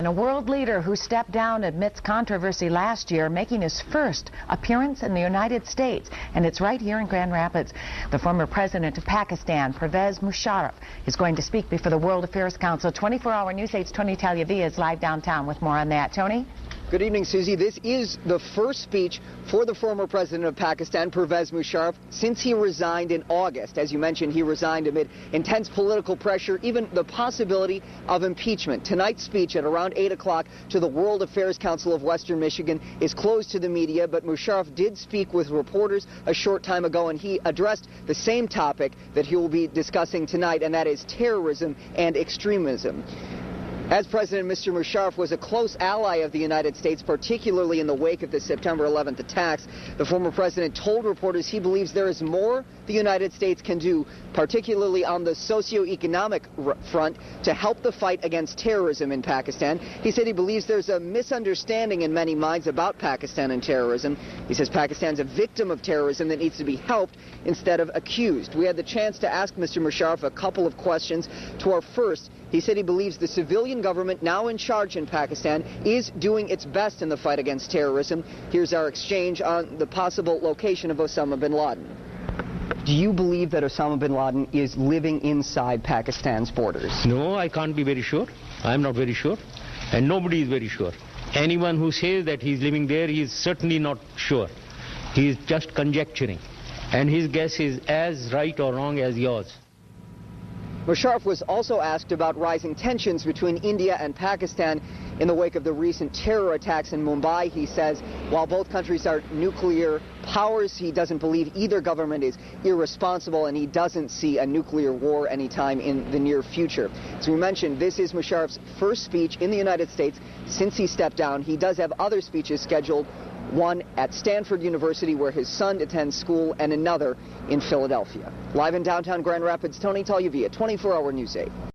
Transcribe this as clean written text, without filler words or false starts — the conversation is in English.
And a world leader who stepped down amidst controversy last year, making his first appearance in the United States. And it's right here in Grand Rapids. The former president of Pakistan, President Musharraf, is going to speak before the World Affairs Council. 24-hour News 8's Tony Tagliavia is live downtown with more on that. Tony? Good evening, Susie. This is the first speech for the former president of Pakistan, President Musharraf, since he resigned in August. As you mentioned, he resigned amid intense political pressure, even the possibility of impeachment. Tonight's speech at around 8 o'clock to the World Affairs Council of Western Michigan is closed to the media, but Musharraf did speak with reporters a short time ago, and he addressed the same topic that he will be discussing tonight, and that is terrorism and extremism. As President Mr. Musharraf was a close ally of the United States, particularly in the wake of the September 11th attacks, the former president told reporters he believes there is more the United States can do, particularly on the socioeconomic front, to help the fight against terrorism in Pakistan. He said he believes there's a misunderstanding in many minds about Pakistan and terrorism. He says Pakistan's a victim of terrorism that needs to be helped instead of accused. We had the chance to ask Mr. Musharraf a couple of questions. To our first, he said he believes the civilian government now in charge in Pakistan is doing its best in the fight against terrorism. Here's our exchange on the possible location of Osama bin Laden. Do you believe that Osama bin Laden is living inside Pakistan's borders? No, I can't be very sure. I'm not very sure. And nobody is very sure. Anyone who says that he's living there, he is certainly not sure. He is just conjecturing. And his guess is as right or wrong as yours. Musharraf was also asked about rising tensions between India and Pakistan in the wake of the recent terror attacks in Mumbai. He says while both countries are nuclear powers, he doesn't believe either government is irresponsible, and he doesn't see a nuclear war anytime in the near future. As we mentioned, this is Musharraf's first speech in the United States since he stepped down. He does have other speeches scheduled, one at Stanford University where his son attends school, and another in Philadelphia. Live in downtown Grand Rapids, Tony Tagliavia, 24-hour News 8.